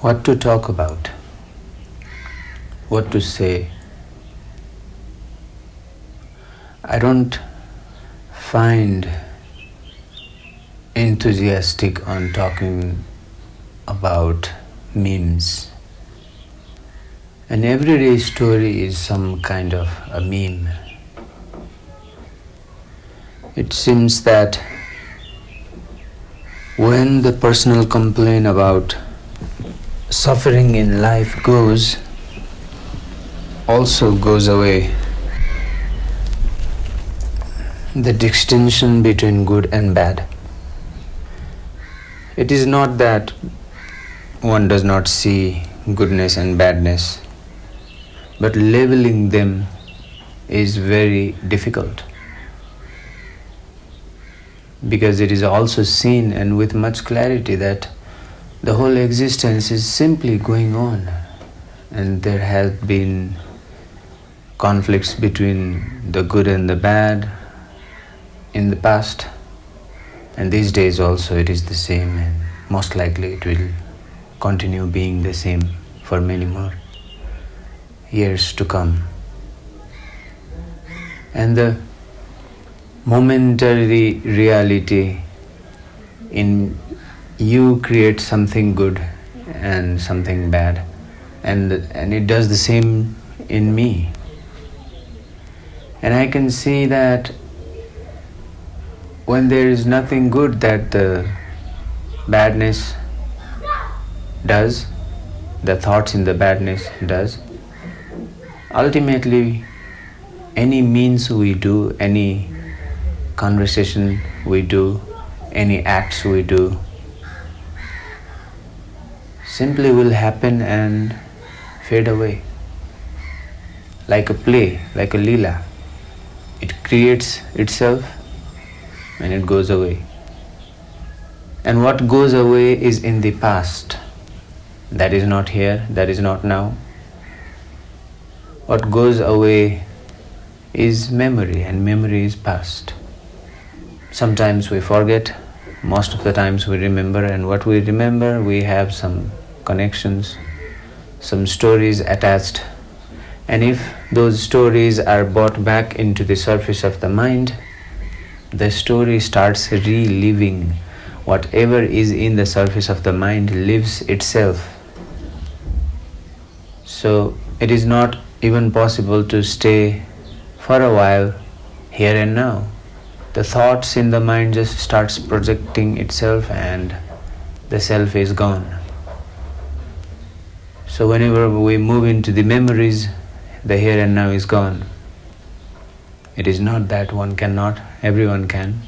what to talk about, what to say. I don't find enthusiastic on talking about memes. An everyday story is some kind of a meme. It seems that when the personal complaint about suffering in life also goes away, the distinction between good and bad. It is not that one does not see goodness and badness, but labeling them is very difficult, because it is also seen and with much clarity that the whole existence is simply going on, and there have been conflicts between the good and the bad in the past, and these days also it is the same, and most likely it will continue being the same for many more years to come. And the momentary reality in you creates something good and something bad, and it does the same in me. And I can see that when there is nothing good that the badness does, the thoughts in the badness does, ultimately any means we do, any conversation we do, any acts we do, simply will happen and fade away. Like a play, like a leela. It creates itself and it goes away. And what goes away is in the past. That is not here, that is not now. What goes away is memory, and memory is past. Sometimes we forget, most of the times we remember, and what we remember, we have some connections, some stories attached. And if those stories are brought back into the surface of the mind, the story starts reliving. Whatever is in the surface of the mind lives itself. So it is not even possible to stay for a while here and now. The thoughts in the mind just starts projecting itself and the self is gone. So whenever we move into the memories, the here and now is gone. It is not that one cannot, everyone can.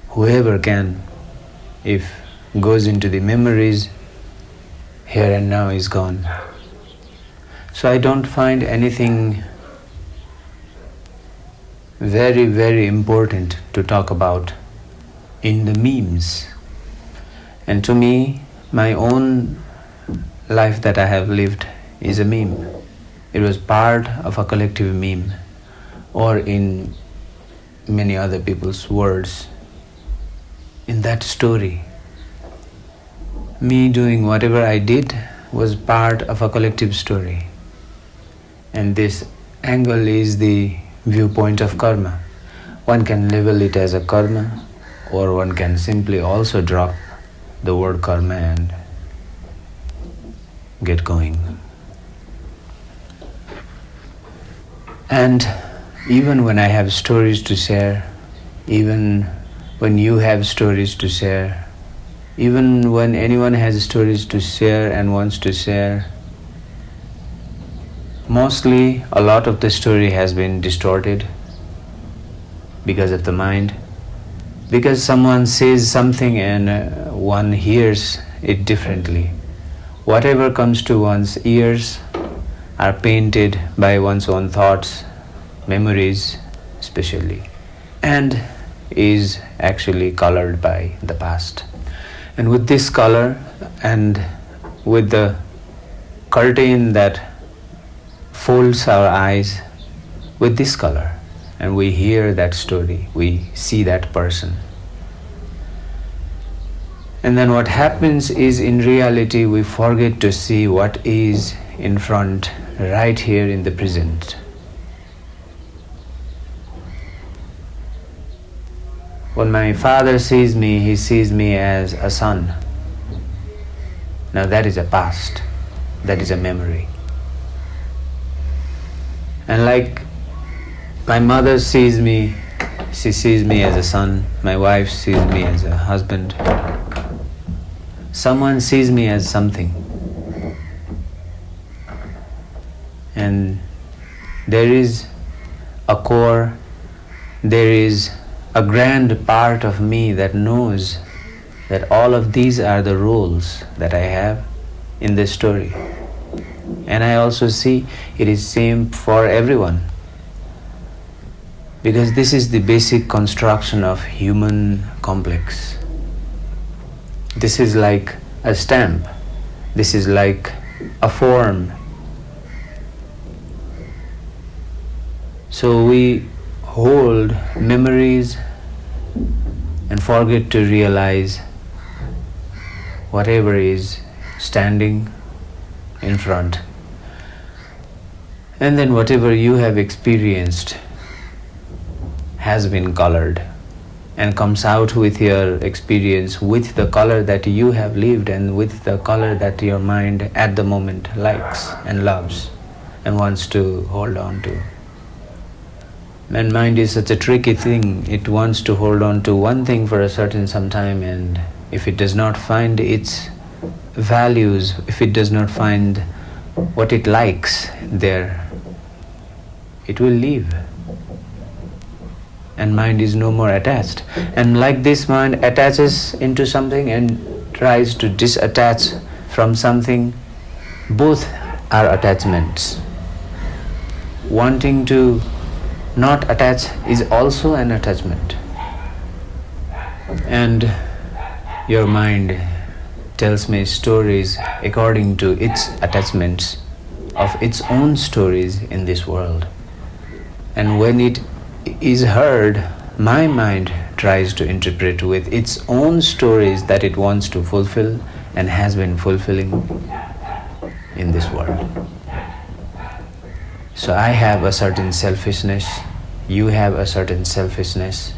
Whoever can, if goes into the memories, here and now is gone. So I don't find anything very, very important to talk about in the memes. And to me, my own life that I have lived is a meme. It was part of a collective meme, or in many other people's words, in that story. Me doing whatever I did was part of a collective story. And this angle is the viewpoint of karma. One can label it as a karma, or one can simply also drop the word karma and get going. And even when I have stories to share, even when you have stories to share, even when anyone has stories to share and wants to share, mostly a lot of the story has been distorted because of the mind, because someone says something and one hears it differently. Whatever comes to one's ears are painted by one's own thoughts, memories especially, and is actually colored by the past. And with this color and with the curtain that folds our eyes with this color, and we hear that story, we see that person, And then what happens is, in reality, we forget to see what is in front, right here in the present. When my father sees me, he sees me as a son. Now that is a past, that is a memory. And like my mother sees me, she sees me as a son, my wife sees me as a husband. Someone sees me as something. And there is a core, there is a grand part of me that knows that all of these are the roles that I have in this story. And I also see it is same for everyone. Because this is the basic construction of human complex. This is like a stamp. This is like a form. So we hold memories and forget to realize whatever is standing in front. And then whatever you have experienced has been colored and comes out with your experience, with the color that you have lived and with the color that your mind at the moment likes and loves and wants to hold on to. And mind is such a tricky thing. It wants to hold on to one thing for a certain some time, and if it does not find its values, if it does not find what it likes there, it will leave. And mind is no more attached. And like this, mind attaches into something and tries to disattach from something. Both are attachments. Wanting to not attach is also an attachment. And your mind tells me stories according to its attachments of its own stories in this world. And when it is heard, my mind tries to interpret with its own stories that it wants to fulfill and has been fulfilling in this world. So I have a certain selfishness, you have a certain selfishness,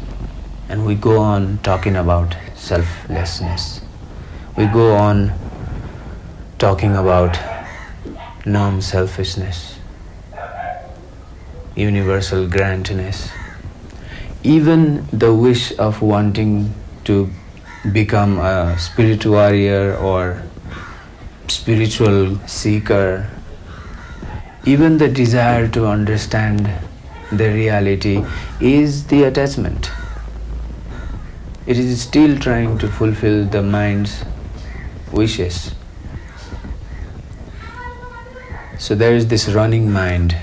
and we go on talking about selflessness. We go on talking about non-selfishness, universal grandness, even the wish of wanting to become a spirit warrior or spiritual seeker, even the desire to understand the reality is the attachment. It is still trying to fulfill the mind's wishes. So there is this running mind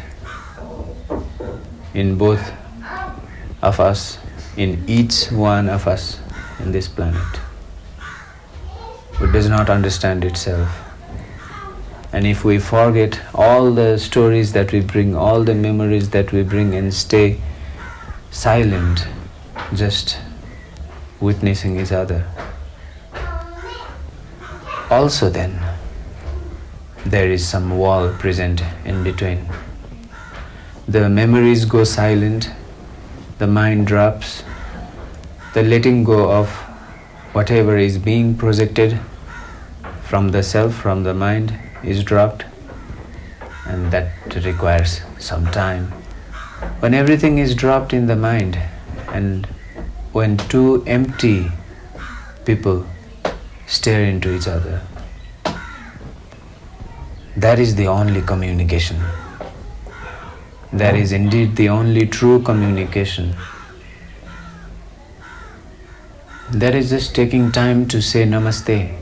in both of us, in each one of us in this planet, who does not understand itself. And if we forget all the stories that we bring, all the memories that we bring, and stay silent, just witnessing each other, also then there is some wall present in between. The memories go silent, the mind drops, the letting go of whatever is being projected from the self, from the mind, is dropped, and that requires some time. When everything is dropped in the mind, and when two empty people stare into each other, that is the only communication. That is indeed the only true communication. That is just taking time to say namaste,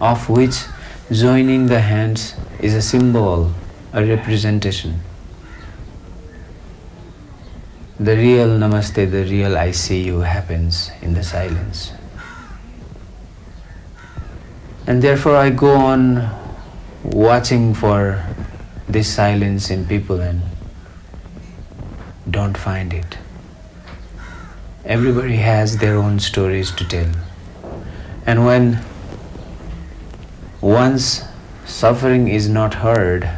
of which joining the hands is a symbol, a representation. The real namaste, the real I see you happens in the silence. And therefore I go on watching for this silence in people and don't find it. Everybody has their own stories to tell. And when one's suffering is not heard,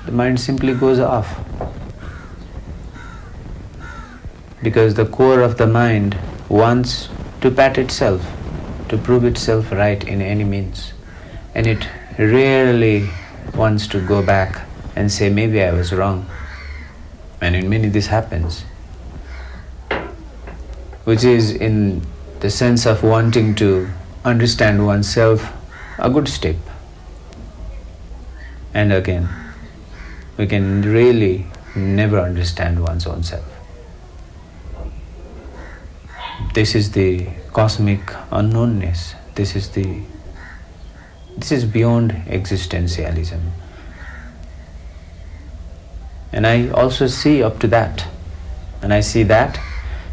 the mind simply goes off. Because the core of the mind wants to pat itself, to prove itself right in any means. And it rarely wants to go back and say, maybe I was wrong. And in many this happens, which is in the sense of wanting to understand oneself a good step. And again, we can really never understand one's own self. This is the cosmic unknownness. This is beyond existentialism. And I also see up to that. And I see that,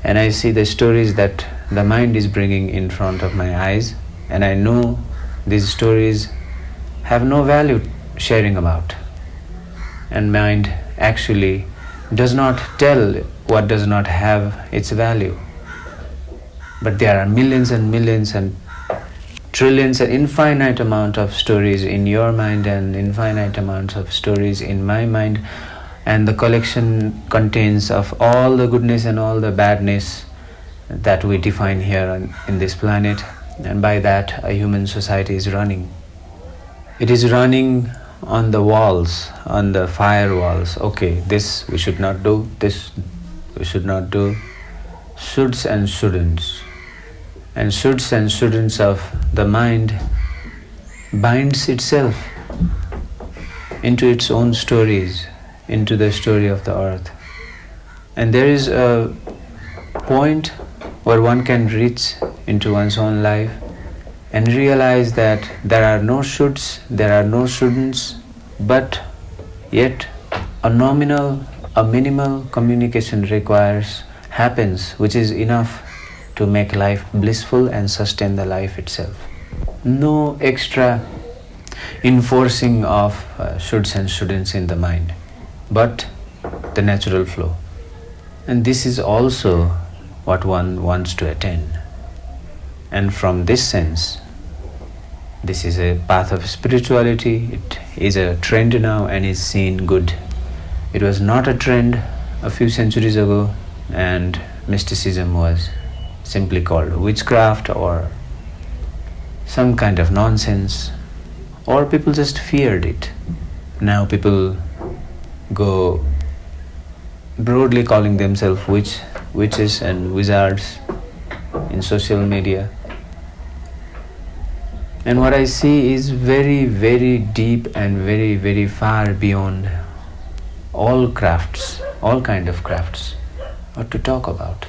and I see the stories that the mind is bringing in front of my eyes, and I know these stories have no value sharing about. And mind actually does not tell what does not have its value. But there are millions and millions and trillions and infinite amount of stories in your mind and infinite amounts of stories in my mind, and the collection contains of all the goodness and all the badness that we define here in this planet, and by that a human society is running. It is running on the walls, on the firewalls. Okay, this we should not do, this we should not do. Shoulds and shouldn'ts. And shoulds and shouldn'ts of the mind binds itself into its own stories, into the story of the earth. And there is a point where one can reach into one's own life and realize that there are no shoulds, there are no shouldn'ts, but yet a minimal communication happens, which is enough to make life blissful and sustain the life itself. No extra enforcing of shoulds and shouldn'ts in the mind, but the natural flow. And this is also what one wants to attain. And from this sense, this is a path of spirituality. It is a trend now and is seen good. It was not a trend a few centuries ago, and mysticism was simply called witchcraft or some kind of nonsense, or people just feared it. Now people go broadly calling themselves witches and wizards in social media. And what I see is very, very deep and very, very far beyond all crafts, all kind of crafts, what to talk about.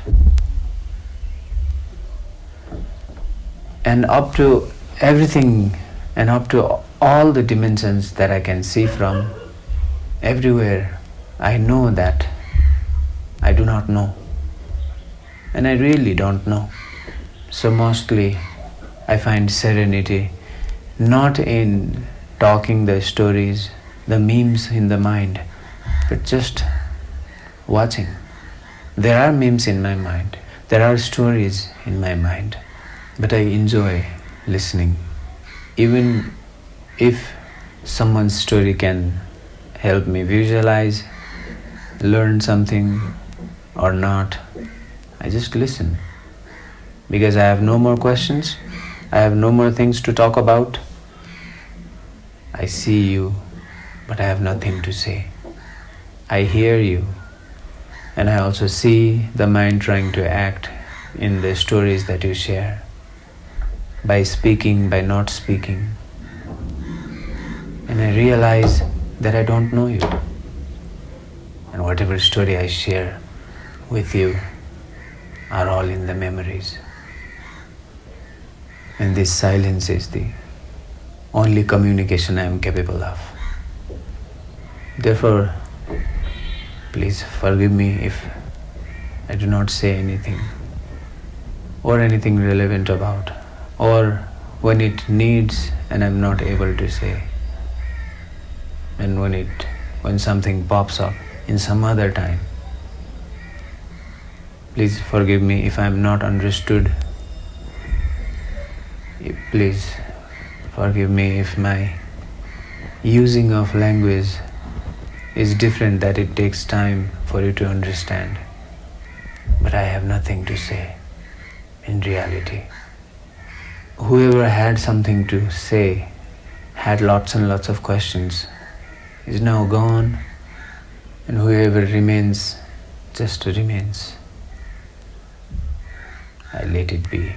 And up to everything and up to all the dimensions that I can see from everywhere, I know that I do not know. And I really don't know. So mostly I find serenity not in talking the stories, the memes in the mind, but just watching. There are memes in my mind, there are stories in my mind, but I enjoy listening. Even if someone's story can help me visualize, learn something or not, I just listen. Because I have no more questions, I have no more things to talk about. I see you, but I have nothing to say. I hear you, and I also see the mind trying to act in the stories that you share. By speaking, by not speaking. And I realize that I don't know you. And whatever story I share with you are all in the memories. And this silence is the only communication I am capable of. Therefore, please forgive me if I do not say anything or anything relevant about, or when it needs and I'm not able to say, and when something pops up in some other time. Please forgive me if I am not understood Please forgive me if my using of language is different, that it takes time for you to understand. But I have nothing to say in reality. Whoever had something to say, had lots and lots of questions, is now gone, and whoever remains just remains. I let it be.